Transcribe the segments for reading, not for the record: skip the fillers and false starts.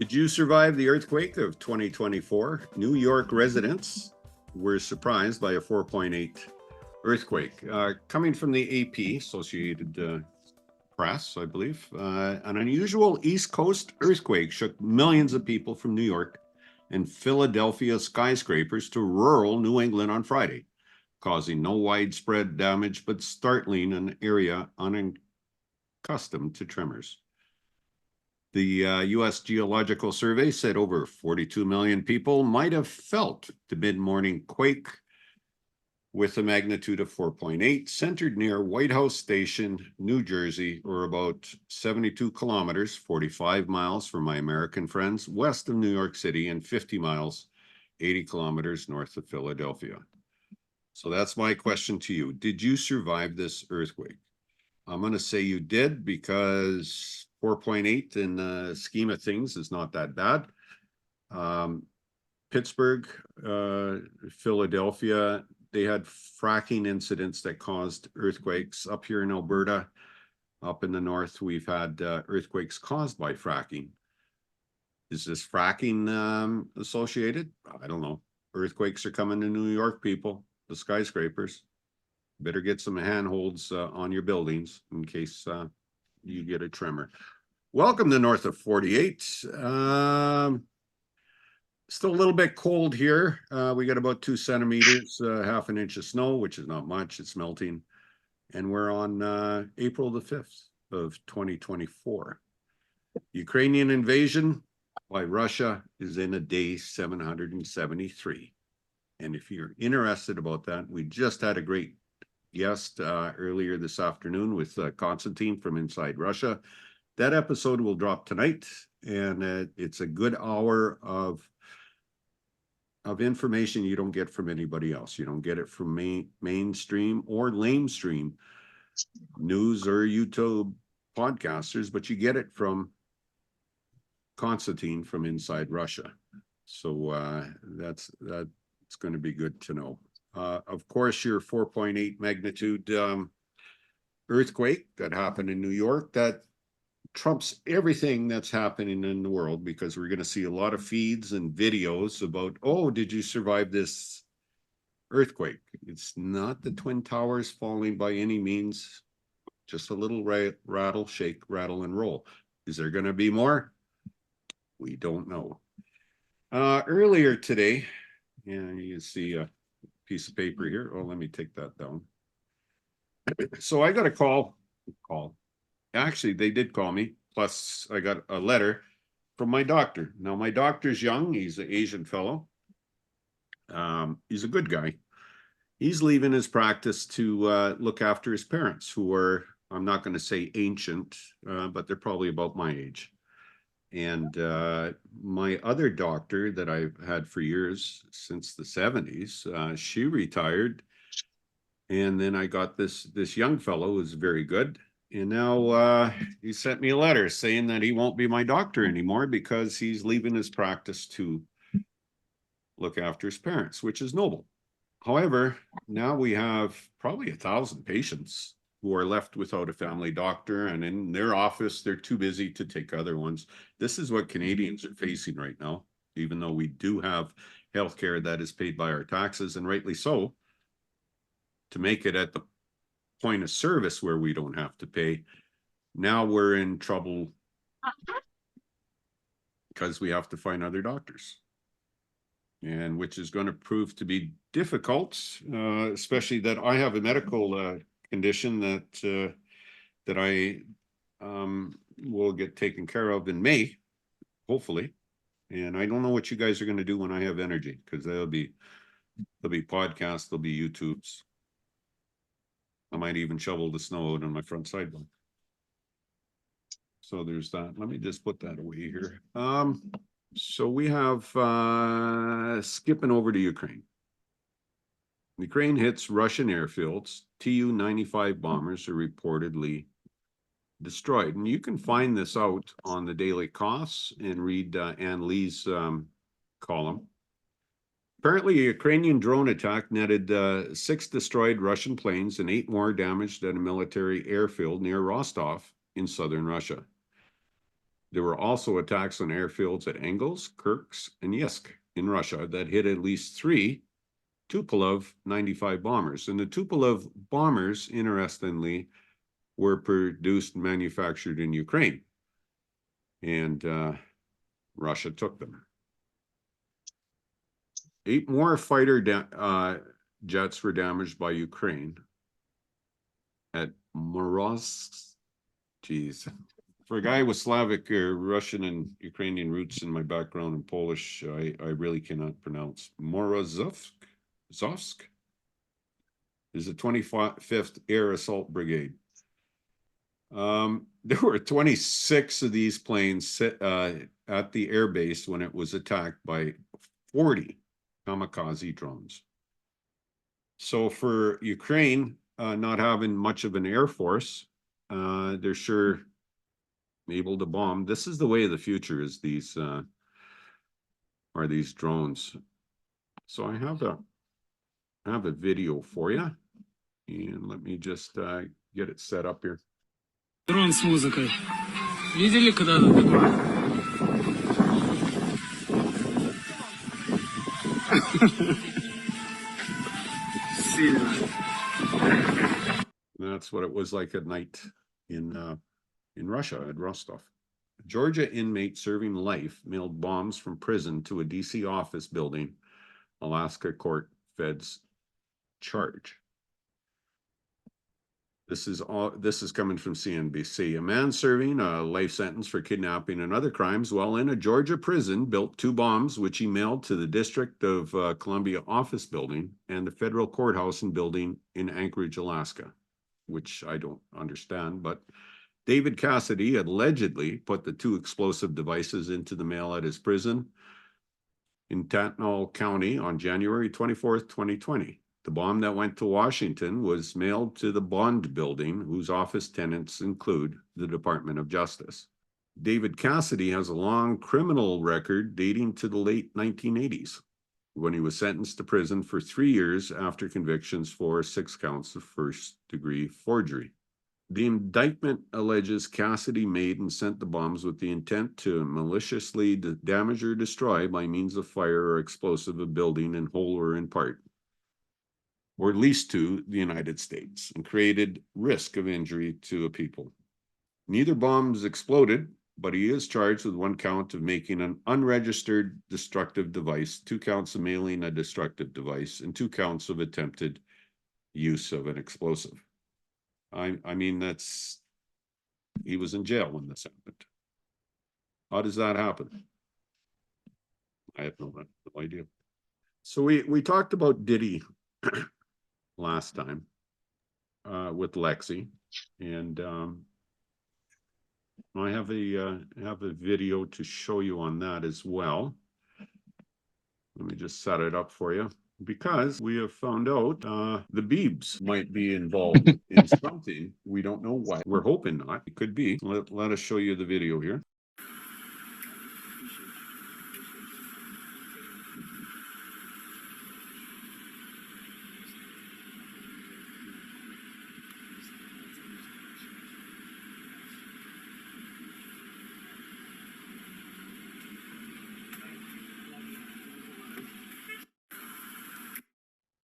Did you survive the earthquake of 2024? New York residents were surprised by a 4.8 earthquake. Coming from the AP, Associated Press, I believe. An unusual East Coast earthquake shook millions of people from New York and Philadelphia skyscrapers to rural New England on Friday, causing no widespread damage, but startling an area unaccustomed to tremors. The U.S. Geological Survey said over 42 million people might have felt the mid-morning quake with a magnitude of 4.8, centered near White House Station, New Jersey, or about 72 kilometers, 45 miles from my American friends, west of New York City, and 50 miles, 80 kilometers north of Philadelphia. So that's my question to you. Did you survive this earthquake? I'm going to say you did, because 4.8 in the scheme of things is not that bad. Pittsburgh, Philadelphia, they had fracking incidents that caused earthquakes. Up here in Alberta, up in the north, we've had earthquakes caused by fracking. Is this fracking associated? I don't know. Earthquakes are coming to New York, people, the skyscrapers. Better get some handholds on your buildings in case you get a tremor. Welcome to North of 48. Still a little bit cold here. We got about 2 centimeters, half an inch of snow, which is not much. It's melting. And we're on April the 5th of 2024. Ukrainian invasion by Russia is in a day 773. And if you're interested about that, we just had a great guest earlier this afternoon with Constantine from Inside Russia. That episode will drop tonight, and it's a good hour of information you don't get from anybody else. You don't get it from mainstream or lamestream news or YouTube podcasters, but you get it from Constantine from Inside Russia. So that's going to be good to know. Of course, your 4.8 magnitude earthquake that happened in New York, that trumps everything that's happening in the world, because we're going to see a lot of feeds and videos about, oh, did you survive this earthquake? It's not the Twin Towers falling by any means, just a little rattle, shake, rattle, and roll. Is there going to be more? We don't know. Earlier today, and you can see a piece of paper here. Oh, let me take that down. So I got a call. Actually, they did call me. Plus, I got a letter from my doctor. Now, my doctor's young. He's an Asian fellow. He's a good guy. He's leaving his practice to look after his parents, who are, I'm not going to say ancient, but they're probably about my age. And my other doctor that I've had for years, since the 70s, she retired. And then I got this young fellow who's very good. And now he sent me a letter saying that he won't be my doctor anymore because he's leaving his practice to look after his parents, which is noble. However, now we have probably 1,000 patients who are left without a family doctor, and in their office, they're too busy to take other ones. This is what Canadians are facing right now, even though we do have healthcare that is paid by our taxes, and rightly so, to make it at the point of service where we don't have to pay. Now we're in trouble because we have to find other doctors, and which is going to prove to be difficult, especially that I have a medical condition that I will get taken care of in May, hopefully. And I don't know what you guys are going to do when I have energy, because there'll be podcasts, there'll be YouTubes. I might even shovel the snow out on my front sidewalk. So there's that. Let me just put that away here. So we have skipping over to Ukraine. Ukraine hits Russian airfields. Tu-95 bombers are reportedly destroyed. And you can find this out on the Daily Costs and read Ann Lee's column. Apparently, a Ukrainian drone attack netted 6 destroyed Russian planes and 8 more damaged at a military airfield near Rostov in southern Russia. There were also attacks on airfields at Engels, Kirks, and Yeysk in Russia that hit at least 3 Tupolev 95 bombers. And the Tupolev bombers, interestingly, were produced and manufactured in Ukraine. And Russia took them. 8 more fighter jets were damaged by Ukraine at Moroz. Geez. For a guy with Slavic or Russian and Ukrainian roots in my background in Polish, I really cannot pronounce. Morozovsk is the 25th Air Assault Brigade. There were 26 of these planes at the air base when it was attacked by 40 kamikaze drones. So for Ukraine, not having much of an air force, they're sure able to bomb. This is the way of the future, is these drones. So I have a video for you, and let me just get it set up here. Дрон с музыкой. Видели когда-то такое? Сильно. That's what it was like at night in Russia at Rostov. A Georgia inmate serving life mailed bombs from prison to a DC office building. Alaska court feds charge. This is coming from CNBC. A man serving a life sentence for kidnapping and other crimes while in a Georgia prison built 2 bombs, which he mailed to the District of Columbia office building and the federal courthouse and building in Anchorage, Alaska, which I don't understand. But David Cassidy allegedly put the 2 explosive devices into the mail at his prison in Tatnall County on January 24th, 2020. The bomb that went to Washington was mailed to the Bond building, whose office tenants include the Department of Justice. David Cassidy has a long criminal record dating to the late 1980s, when he was sentenced to prison for 3 years after convictions for 6 counts of first-degree forgery. The indictment alleges Cassidy made and sent the bombs with the intent to maliciously damage or destroy by means of fire or explosive a building in whole or in part, or at least to the United States, and created risk of injury to a people. Neither bombs exploded, but he is charged with 1 count of making an unregistered destructive device, 2 counts of mailing a destructive device, and 2 counts of attempted use of an explosive. I mean, he was in jail when this happened. How does that happen? I have no idea. So we talked about Diddy last time with Lexi, and I have a video to show you on that as well. Let me just set it up for you, because we have found out the Beebs might be involved in something. We don't know what. We're hoping not. It could be. Let us show you the video here.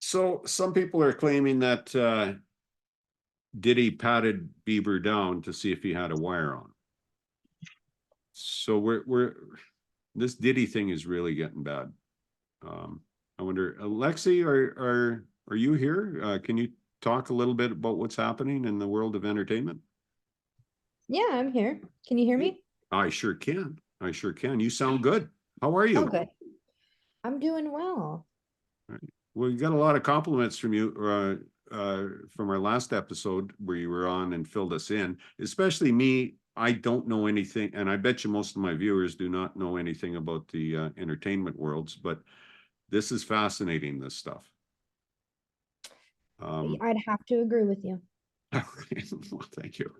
So some people are claiming that Diddy patted Bieber down to see if he had a wire on. So this Diddy thing is really getting bad. I wonder, Lexi, are you here? Can you talk a little bit about what's happening in the world of entertainment? Yeah, I'm here. Can you hear me? I sure can. You sound good. How are you? Oh, good. I'm doing well. Well, you got a lot of compliments from you from our last episode where you were on and filled us in, especially me. I don't know anything, and I bet you most of my viewers do not know anything about the entertainment worlds, but this is fascinating, this stuff. I'd have to agree with you. Well, thank you.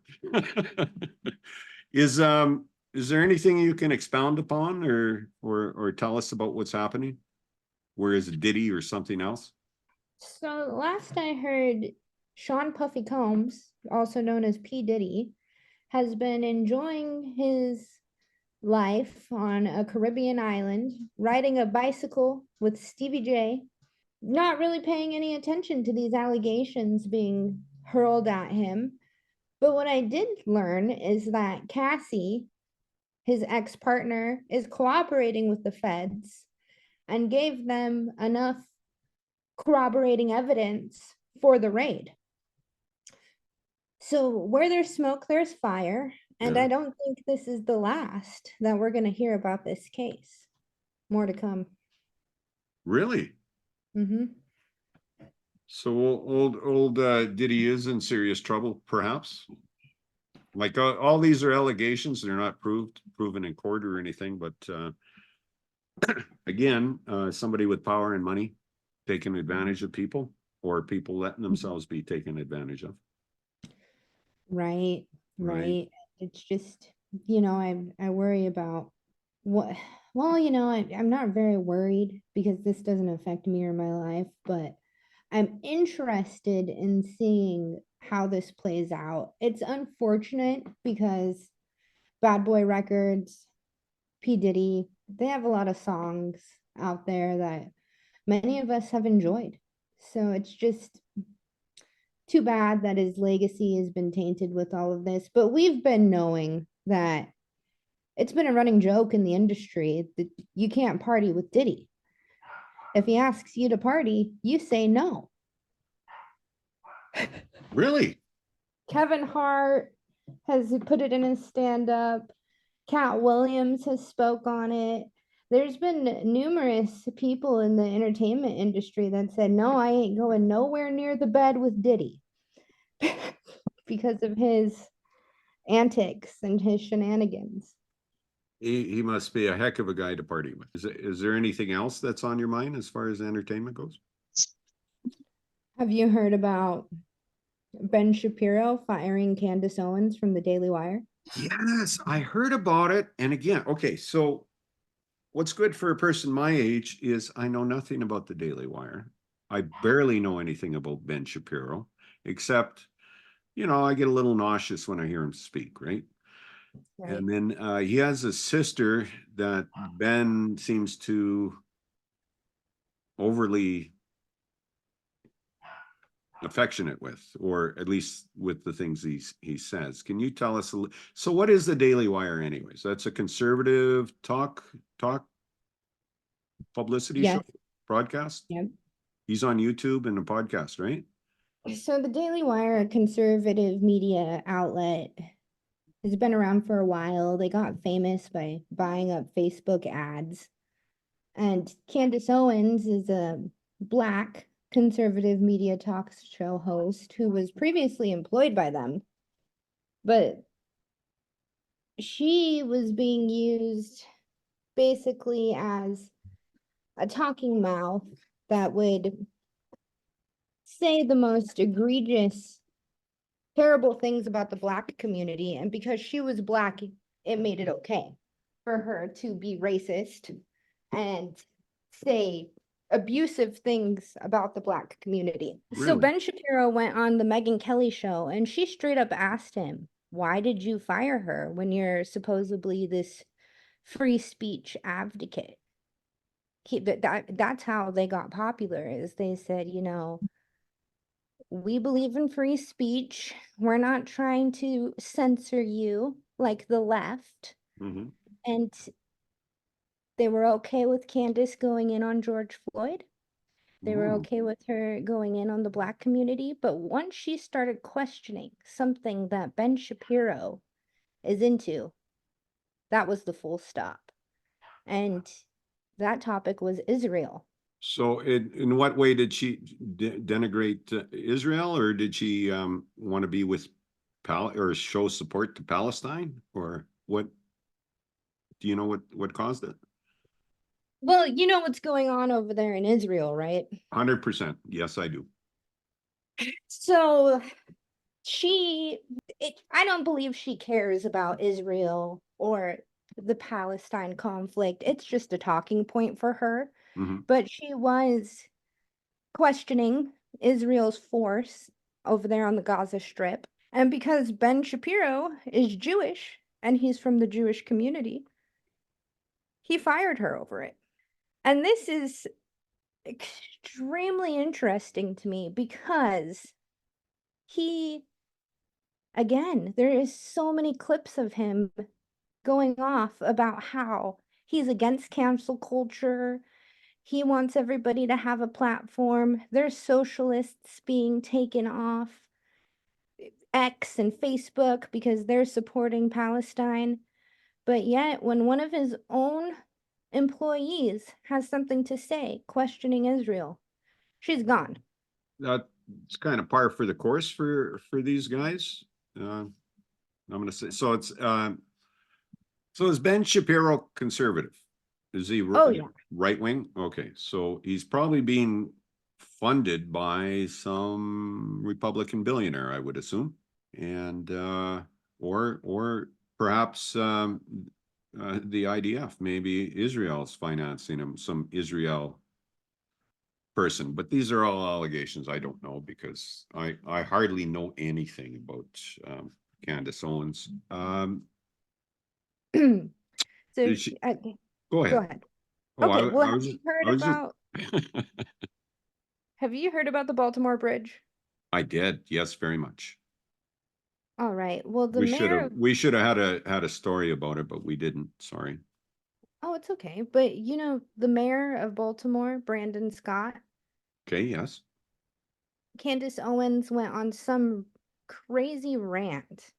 Is there anything you can expound upon or tell us about what's happening? Where is it, Diddy or something else? So last I heard, Sean Puffy Combs, also known as P. Diddy, has been enjoying his life on a Caribbean island, riding a bicycle with Stevie J, not really paying any attention to these allegations being hurled at him. But what I did learn is that Cassie, his ex-partner, is cooperating with the feds and gave them enough corroborating evidence for the raid. So where there's smoke, there's fire. And Yeah. I don't think this is the last that we're going to hear about this case. More to come. Really? Mm-hmm. So old Diddy is in serious trouble, perhaps? Like all these are allegations, they're not proven in court or anything, but again, somebody with power and money taking advantage of people, or people letting themselves be taken advantage of. Right, Right. right. It's just, I worry about what, well, I'm not very worried because this doesn't affect me or my life, but I'm interested in seeing how this plays out. It's unfortunate because Bad Boy Records, P. Diddy, they have a lot of songs out there that many of us have enjoyed. So it's just too bad that his legacy has been tainted with all of this. But we've been knowing that it's been a running joke in the industry that you can't party with Diddy. If he asks you to party, you say no. Really? Kevin Hart has put it in his stand-up. Cat Williams has spoke on it. There's been numerous people in the entertainment industry that said, no, I ain't going nowhere near the bed with Diddy because of his antics and his shenanigans. He must be a heck of a guy to party with. Is there anything else that's on your mind as far as entertainment goes? Have you heard about Ben Shapiro firing Candace Owens from the Daily Wire? Yes, I heard about it. And again, okay, so what's good for a person my age is I know nothing about the Daily Wire. I barely know anything about Ben Shapiro, except, I get a little nauseous when I hear him speak, right? Right. And then he has a sister that Ben seems to overly affectionate with, or at least with the things he says. Can you tell us so what is the Daily Wire anyways? That's a conservative talk publicity show, Yes. broadcast? Yep. He's on YouTube and a podcast, right? So the Daily Wire, a conservative media outlet, has been around for a while. They got famous by buying up Facebook ads. And Candace Owens is a Black conservative media talk show host who was previously employed by them. But she was being used basically as a talking mouth that would say the most egregious, terrible things about the Black community. And because she was Black, it made it okay for her to be racist and say abusive things about the Black community. So Really? Ben Shapiro went on the Megyn Kelly show and she straight up asked him, why did you fire her when you're supposedly this free speech advocate? That's how they got popular, is they said, we believe in free speech. We're not trying to censor you like the left. Mm-hmm. And they were okay with Candace going in on George Floyd. They were okay with her going in on the Black community. But once she started questioning something that Ben Shapiro is into, that was the full stop. And that topic was Israel. So in what way did she denigrate Israel, or did she want to be with or show support to Palestine, or what? Do you know what caused it? Well, you know what's going on over there in Israel, right? 100%. Yes, I do. So I don't believe she cares about Israel or the Palestine conflict. It's just a talking point for her. Mm-hmm. But she was questioning Israel's force over there on the Gaza Strip. And because Ben Shapiro is Jewish and he's from the Jewish community, He fired her over it. And this is extremely interesting to me because he, again, there is so many clips of him going off about how he's against cancel culture. He wants everybody to have a platform. There's socialists being taken off X and Facebook because they're supporting Palestine. But yet, when one of his own employees has something to say questioning Israel, she's gone. That's kind of par for the course for these guys. I'm going to say so. So is Ben Shapiro conservative? Is he Oh, yeah. right wing? Okay, so he's probably being funded by some Republican billionaire, I would assume, and or perhaps the IDF, maybe Israel's financing him, some Israel person. But these are all allegations. I don't know because I hardly know anything about Candace Owens. So She, go go ahead. ahead. Oh, Okay, well, I have was you just, heard I was just, about the Baltimore Bridge? I did. Yes, very much. All right. Well, the We should mayor have, of, we should have had a story about it, but we didn't. Sorry. oh, it's okay. But the mayor of Baltimore, Brandon Scott, Okay. Yes. Candace Owens went on some crazy rant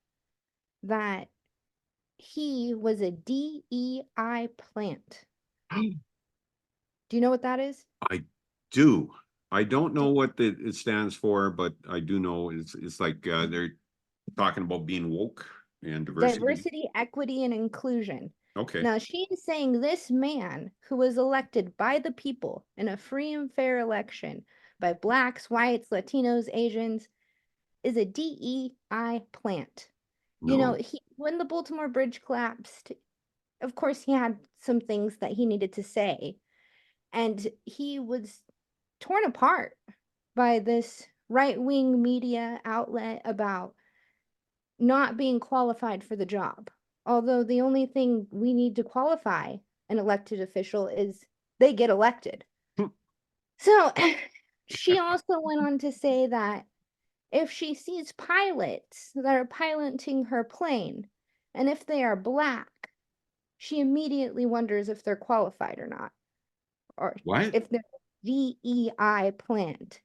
that he was a DEI plant. Do you know what that is? I do. I don't know D- what it stands for, but I do know it's like they're talking about being woke and diversity. Diversity, equity, and inclusion. Okay. Now, she's saying this man who was elected by the people in a free and fair election by blacks, whites, Latinos, Asians is a DEI plant. No. When the Baltimore Bridge collapsed, of course, he had some things that he needed to say, and he was torn apart by this right-wing media outlet about not being qualified for the job. Although the only thing we need to qualify an elected official is they get elected. So she also went on to say that if she sees pilots that are piloting her plane, and if they are black, she immediately wonders if they're qualified or not, or What? if they're DEI plant.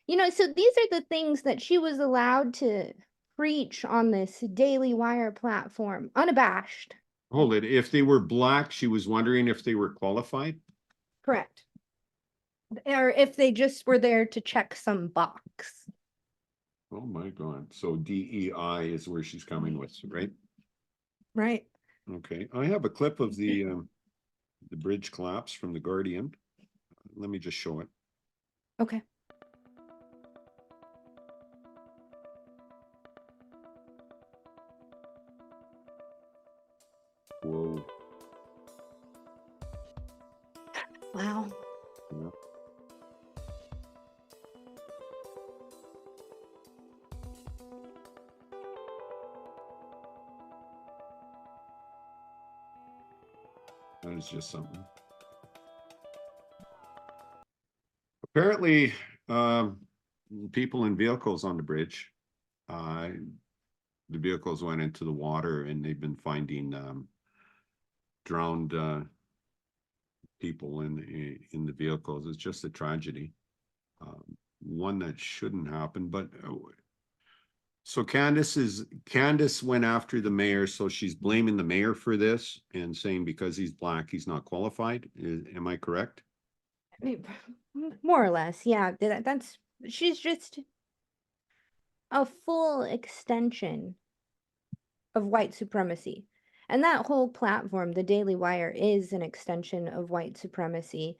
So these are the things that she was allowed to preach on this Daily Wire platform, unabashed. Hold it. If they were black, she was wondering if they were qualified. Correct. Or if they just were there to check some box. Oh my God. So DEI is where she's coming with, right? Right. Okay. I have a clip of the bridge collapse from the Guardian. Let me just show it. Okay. Whoa. Wow. Yeah. That is just something. Apparently, people in vehicles on the bridge, the vehicles went into the water and they've been finding drowned people in the vehicles. It's just a tragedy, one that shouldn't happen. But so Candace went after the mayor, so she's blaming the mayor for this and saying because he's black, he's not qualified. Am I correct? More or less, yeah. She's just a full extension of white supremacy. And that whole platform, the Daily Wire, is an extension of white supremacy.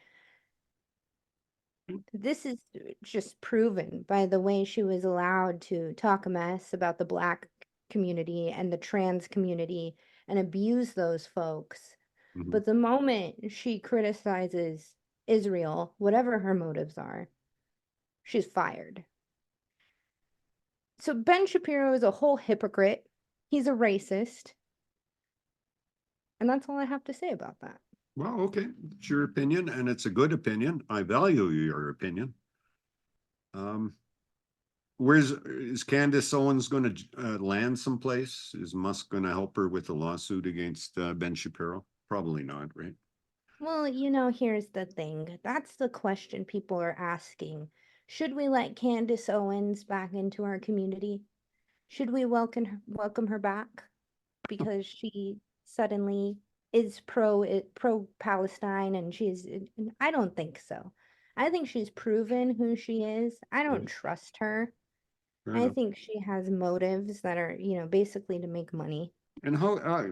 This is just proven by the way she was allowed to talk a mess about the black community and the trans community and abuse those folks. Mhm. But the moment she criticizes Israel, whatever her motives are, she's fired. So Ben Shapiro is a whole hypocrite. He's a racist. And that's all I have to say about that. Well, okay, it's your opinion and it's a good opinion. I value your opinion. Is Candace Owens going to land someplace? Is Musk going to help her with a lawsuit against Ben Shapiro? Probably not, right? Well, here's the thing. That's the question people are asking. Should we let Candace Owens back into our community? Should we welcome her back because she suddenly is pro Palestine and I don't think so. I think she's proven who she is. I don't trust her. Fair I enough. think she has motives that are, basically to make money. And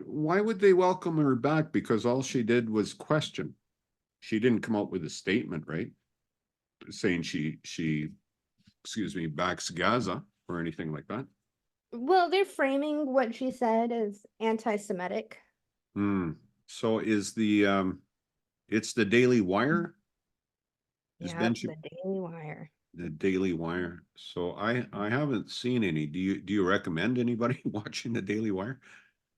why would they welcome her back? Because all she did was question. She didn't come out with a statement, right? Saying excuse me, backs Gaza or anything like that. Well, they're framing what she said as anti-Semitic. Hmm. So it's the Daily Wire? Is Yep, Ben the Daily Wire. the Daily Wire? So I haven't seen any. Do you recommend anybody watching the Daily Wire?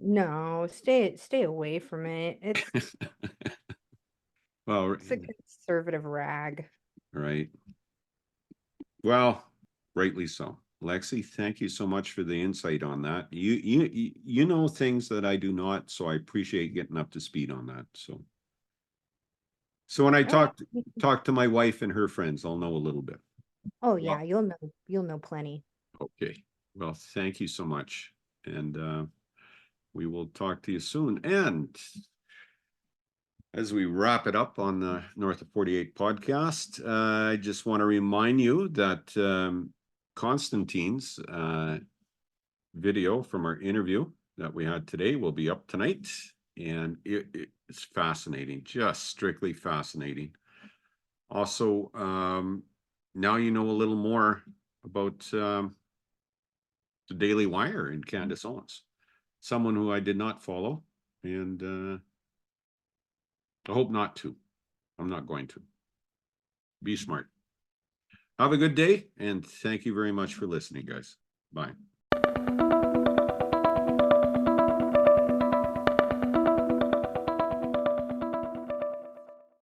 No, stay away from it. Well, It's a conservative rag. right. Well, rightly so. Lexi, thank you so much for the insight on that. You know things that I do not, so I appreciate getting up to speed on that. So when I All right. talk to my wife and her friends, I'll know a little bit. Oh Well, yeah, you'll know plenty. okay. Well, thank you so much. And we will talk to you soon. And as we wrap it up on the North of 48 podcast, I just want to remind you that Constantine's video from our interview that we had today will be up tonight. And it's fascinating, just strictly fascinating. Also, now you know a little more about the Daily Wire and Candace Owens, someone who I did not follow, and I hope not to. I'm not going to. Be smart. Have a good day, and thank you very much for listening, guys. Bye.